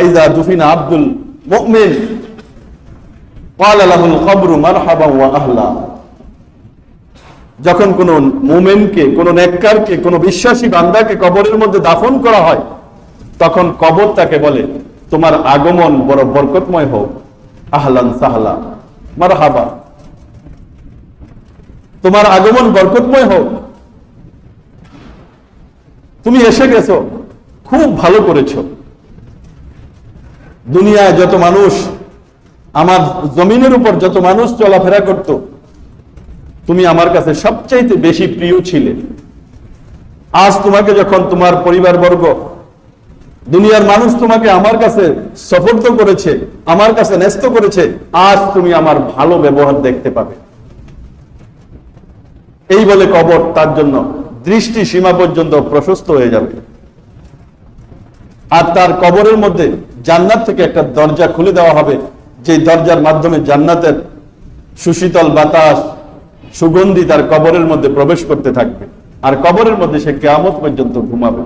ইযা দুফিনা আব্দুল মুমিন ক্বালা লাহুল কবরু মারহাবান ওয়া আহলা। যখন কোন মুমিনকে, কোন নেককারকে, কোন বিশ্বাসী বান্দাকে কবরের মধ্যে দাফন করা হয়, তখন কবর তাকে বলে তোমার আগমন বড় বরকতময় হোক, আহলান সাহলা মারহাবা, তোমার আগমন বরকতময় হোক, তুমি এসে গেছো, খুব ভালো করেছো। দুনিয়ায় যত মানুষ, আমার জমিনের উপর যত মানুষ চলাফেরা করত, তুমি আমার কাছে সবচাইতে বেশি প্রিয় ছিলে। আজ তোমাকে যখন তোমার পরিবারবর্গ, দুনিয়ার মানুষ তোমাকে আমার কাছে সুপর্দ করেছে, আমার কাছে ন্যস্ত করেছে, আজ তুমি আমার ভালো ব্যবহার দেখতে পাবে। এই বলে কবর তার জন্য দৃষ্টি সীমা পর্যন্ত প্রশস্ত হয়ে যাবে। আর তার কবরের মধ্যে জান্নাত থেকে একটা দরজা খুলে দেওয়া হবে, যে দরজার মাধ্যমে জান্নাতের সুশীতল বাতাস, সুগন্ধি তার কবরের মধ্যে প্রবেশ করতে থাকবে। আর কবরের মধ্যে সে কিয়ামত পর্যন্ত ঘুমাবে।